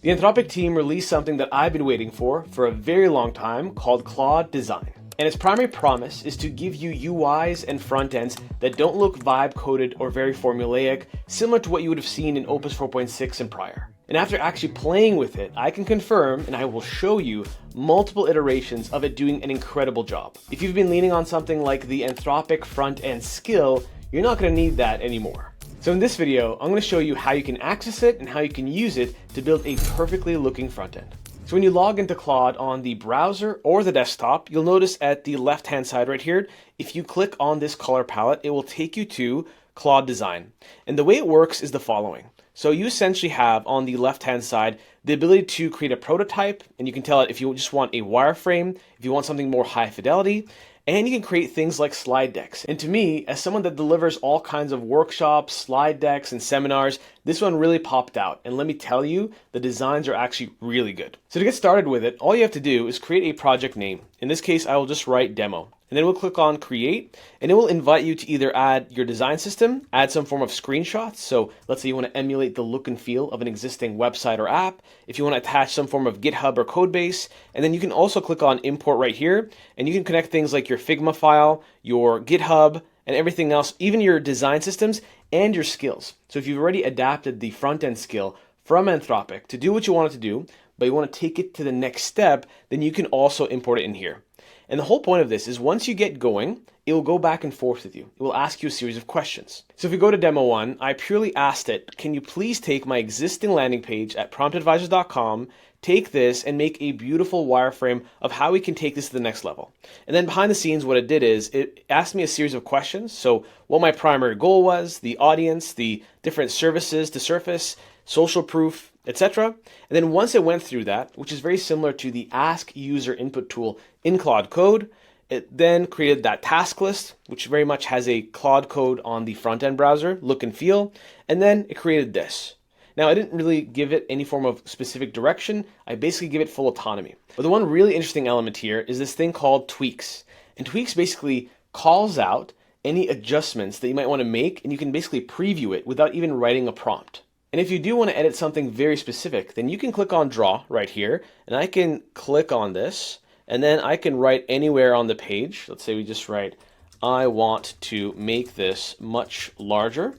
The Anthropic team released something that I've been waiting for a very long time called Claude Design. And its primary promise is to give you UIs and front ends that don't look vibe coded or very formulaic, similar to what you would have seen in Opus 4.6 and prior. And after actually playing with it, I can confirm, and I will show you, multiple iterations of it doing an incredible job. If you've been leaning on something like the Anthropic front end skill, you're not going to need that anymore. So in this video, I'm going to show you how you can access it and how you can use it to build a perfectly looking front end. So when you log into Claude on the browser or the desktop, you'll notice at the left-hand side right here, if you click on this color palette, it will take you to Claude Design. And the way it works is the following. So you essentially have on the left-hand side the ability to create a prototype, and you can tell it if you just want a wireframe, if you want something more high fidelity, and you can create things like slide decks. And to me, as someone that delivers all kinds of workshops, slide decks, and seminars, this one really popped out. And let me tell you, the designs are actually really good. So to get started with it, all you have to do is create a project name. In this case, I will just write demo. And then we'll click on create, and it will invite you to either add your design system, add some form of screenshots. So let's say you want to emulate the look and feel of an existing website or app. If you want to attach some form of GitHub or code base, and then you can also click on import right here, and you can connect things like your Figma file, your GitHub, and everything else, even your design systems and your skills. So if you've already adapted the front end skill from Anthropic to do what you want it to do, but you want to take it to the next step, then you can also import it in here. And the whole point of this is once you get going, it will go back and forth with you. It will ask you a series of questions. So if we go to demo 1, I purely asked it, can you please take my existing landing page at promptadvisors.com, take this and make a beautiful wireframe of how we can take this to the next level. And then behind the scenes, what it did is it asked me a series of questions. So what my primary goal was, the audience, the different services to surface, social proof, etc. And then once it went through that, which is very similar to the Ask User Input tool in Claude Code, it then created that task list, which very much has a Claude Code on the front-end browser, look and feel, and then it created this. Now, I didn't really give it any form of specific direction. I basically give it full autonomy. But the one really interesting element here is this thing called tweaks. And tweaks basically calls out any adjustments that you might want to make, and you can basically preview it without even writing a prompt. And if you do want to edit something very specific, then you can click on draw right here, and I can click on this, and then I can write anywhere on the page. Let's say we just write, I want to make this much larger,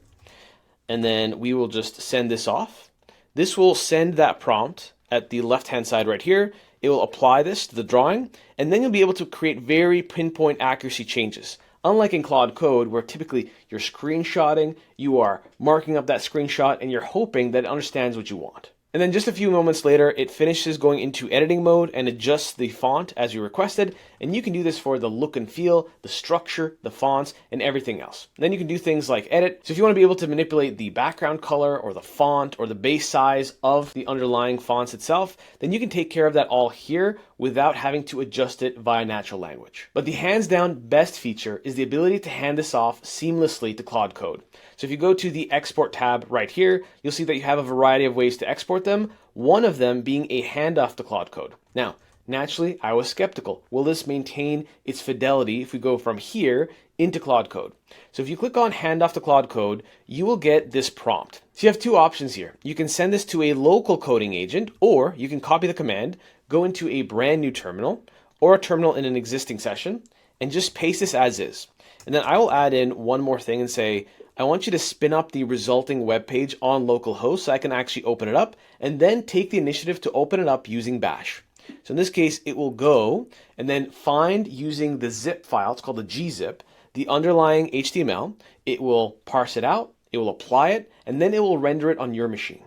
and then we will just send this off. This will send that prompt at the left-hand side right here. It will apply this to the drawing, and then you'll be able to create very pinpoint accuracy changes. Unlike in Claude Code, where typically you're screenshotting, you are marking up that screenshot, and you're hoping that it understands what you want. And then just a few moments later, it finishes going into editing mode and adjusts the font as you requested. And you can do this for the look and feel, the structure, the fonts, and everything else. And then you can do things like edit. So if you want to be able to manipulate the background color or the font or the base size of the underlying fonts itself, then you can take care of that all here without having to adjust it via natural language. But the hands down best feature is the ability to hand this off seamlessly to Claude Code. So if you go to the export tab right here, you'll see that you have a variety of ways to export them, one of them being a handoff to Claude Code. Now, naturally, I was skeptical. Will this maintain its fidelity if we go from here into Claude Code? So if you click on handoff to Claude Code, you will get this prompt. So you have two options here. You can send this to a local coding agent, or you can copy the command, go into a brand new terminal, or a terminal in an existing session, and just paste this as is. And then I will add in one more thing and say, I want you to spin up the resulting web page on localhost so I can actually open it up, and then take the initiative to open it up using bash. So in this case, it will go and then find using the zip file, it's called the gzip, the underlying HTML. It will parse it out, it will apply it, and then it will render it on your machine.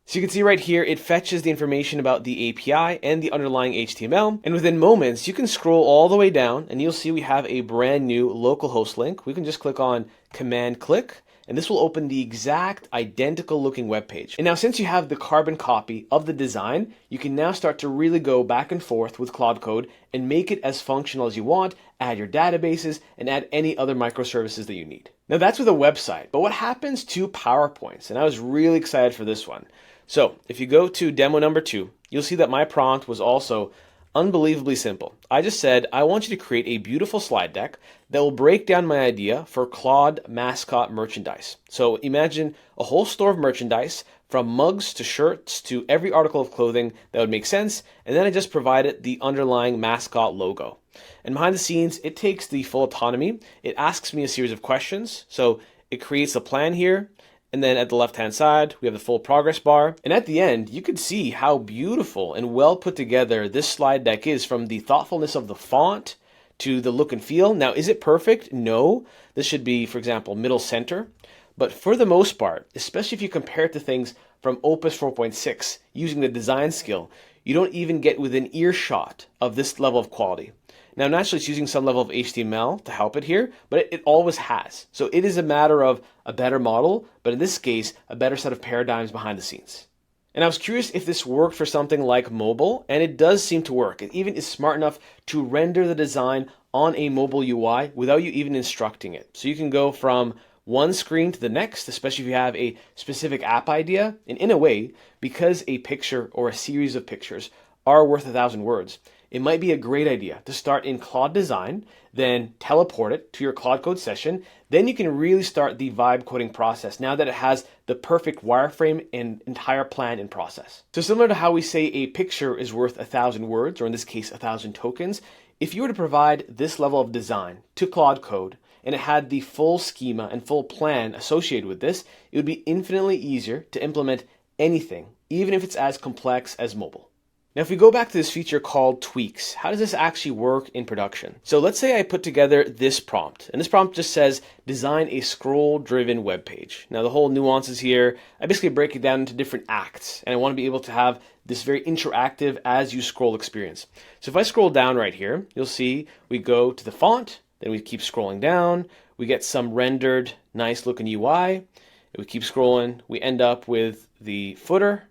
So you can see right here, it fetches the information about the API and the underlying HTML. And within moments, you can scroll all the way down and you'll see we have a brand new localhost link. We can just click on command click, and this will open the exact identical looking web page. And now since you have the carbon copy of the design, you can now start to really go back and forth with Claude Code and make it as functional as you want, add your databases, and add any other microservices that you need. Now that's with a website, but what happens to PowerPoints? And I was really excited for this one. So if you go to demo number 2, you'll see that my prompt was also, Unbelievably simple. I just said, I want you to create a beautiful slide deck that will break down my idea for Claude mascot merchandise. So imagine a whole store of merchandise from mugs to shirts to every article of clothing that would make sense. And then I just provided the underlying mascot logo. And behind the scenes, it takes the full autonomy. It asks me a series of questions. So it creates a plan here. And then at the left-hand side, we have the full progress bar. And at the end, you could see how beautiful and well put together this slide deck is, from the thoughtfulness of the font to the look and feel. Now, is it perfect? No. This should be, for example, middle center. But for the most part, especially if you compare it to things from Opus 4.6 using the design skill, you don't even get within earshot of this level of quality. Now, naturally, it's using some level of HTML to help it here, but it always has. So it is a matter of a better model, but in this case, a better set of paradigms behind the scenes. And I was curious if this worked for something like mobile, and it does seem to work. It even is smart enough to render the design on a mobile UI without you even instructing it. So you can go from one screen to the next, especially if you have a specific app idea. And in a way, because a picture or a series of pictures are worth 1,000 words, it might be a great idea to start in Claude Design, then teleport it to your Claude Code session. Then you can really start the vibe coding process now that it has the perfect wireframe and entire plan in process. So similar to how we say a picture is worth 1,000 words, or in this case, 1,000 tokens, if you were to provide this level of design to Claude Code, and it had the full schema and full plan associated with this, it would be infinitely easier to implement anything, even if it's as complex as mobile. Now, if we go back to this feature called tweaks, how does this actually work in production? So let's say I put together this prompt, and this prompt just says, design a scroll-driven web page. Now, the whole nuances here, I basically break it down into different acts, and I want to be able to have this very interactive as you scroll experience. So if I scroll down right here, you'll see we go to the font, then we keep scrolling down, we get some rendered nice looking UI, and we keep scrolling, we end up with the footer,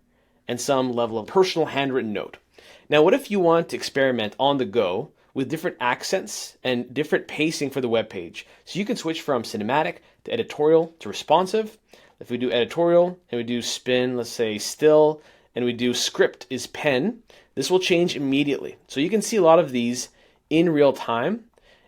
and some level of personal handwritten note. Now, what if you want to experiment on the go with different accents and different pacing for the web page? So you can switch from cinematic to editorial to responsive. If we do editorial and we do spin, let's say still, and we do script is pen, this will change immediately. So you can see a lot of these in real time.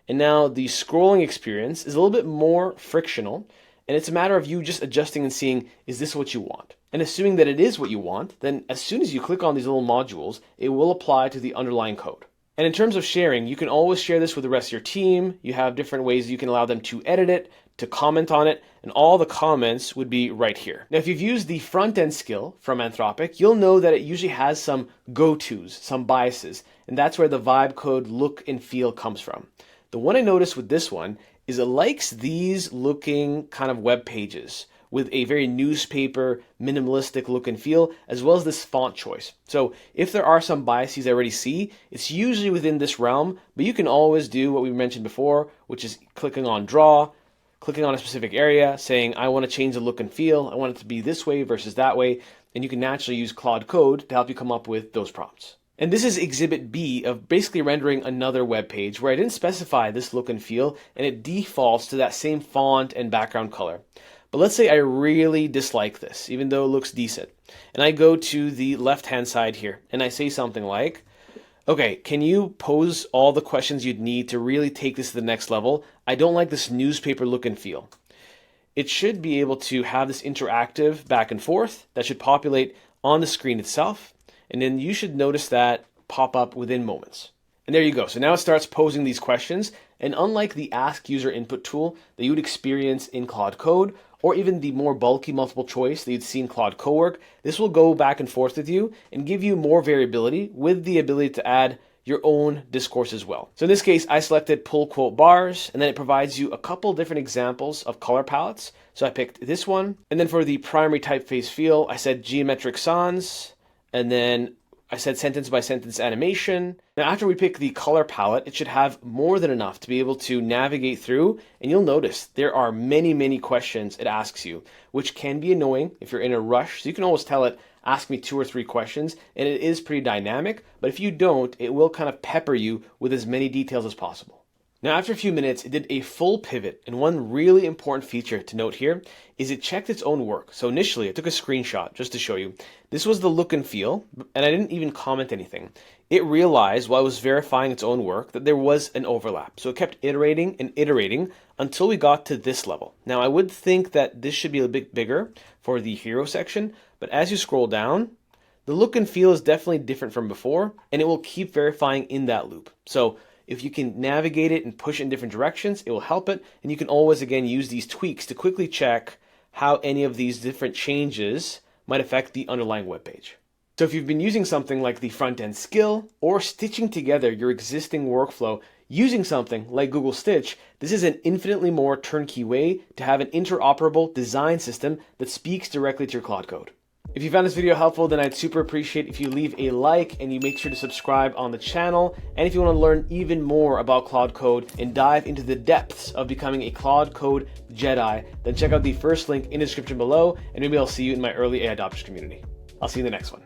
And now the scrolling experience is a little bit more frictional, and it's a matter of you just adjusting and seeing, is this what you want? And assuming that it is what you want, then as soon as you click on these little modules, it will apply to the underlying code. And in terms of sharing, you can always share this with the rest of your team. You have different ways you can allow them to edit it, to comment on it, and all the comments would be right here. Now, if you've used the front-end skill from Anthropic, you'll know that it usually has some go-tos, some biases, and that's where the vibe code look and feel comes from. The one I noticed with this one is it likes these looking kind of web pages with a very newspaper, minimalistic look and feel, as well as this font choice. So if there are some biases I already see, it's usually within this realm, but you can always do what we mentioned before, which is clicking on draw, clicking on a specific area, saying, I want to change the look and feel, I want it to be this way versus that way, and you can naturally use Claude Code to help you come up with those prompts. And this is exhibit B of basically rendering another web page where I didn't specify this look and feel, and it defaults to that same font and background color. But let's say I really dislike this, even though it looks decent. And I go to the left-hand side here, and I say something like, okay, can you pose all the questions you'd need to really take this to the next level? I don't like this newspaper look and feel. It should be able to have this interactive back and forth that should populate on the screen itself. And then you should notice that pop up within moments. And there you go. So now it starts posing these questions. And unlike the Ask User Input tool that you would experience in Claude Code, or even the more bulky multiple choice that you'd see in Claude Cowork, this will go back and forth with you and give you more variability with the ability to add your own discourse as well. So in this case, I selected pull quote bars, and then it provides you a couple different examples of color palettes. So I picked this one. And then for the primary typeface feel, I said geometric sans, and then I said sentence by sentence animation. Now, after we pick the color palette, it should have more than enough to be able to navigate through. And you'll notice there are many questions it asks you, which can be annoying if you're in a rush. So you can always tell it, ask me 2 or 3 questions, and it is pretty dynamic. But if you don't, it will kind of pepper you with as many details as possible. Now, after a few minutes, it did a full pivot, and one really important feature to note here is it checked its own work. So initially, I took a screenshot just to show you. This was the look and feel, and I didn't even comment anything. It realized while it was verifying its own work that there was an overlap. So it kept iterating and iterating until we got to this level. Now, I would think that this should be a bit bigger for the hero section, but as you scroll down, the look and feel is definitely different from before, and it will keep verifying in that loop. So if you can navigate it and push it in different directions, it will help it. And you can always, again, use these tweaks to quickly check how any of these different changes might affect the underlying web page. So if you've been using something like the front-end skill or stitching together your existing workflow using something like Google Stitch, this is an infinitely more turnkey way to have an interoperable design system that speaks directly to your Claude Code. If you found this video helpful, then I'd super appreciate if you leave a like and you make sure to subscribe on the channel. And if you want to learn even more about Claude Code and dive into the depths of becoming a Claude Code Jedi, then check out the first link in the description below, and maybe I'll see you in my early AI adopters community. I'll see you in the next one.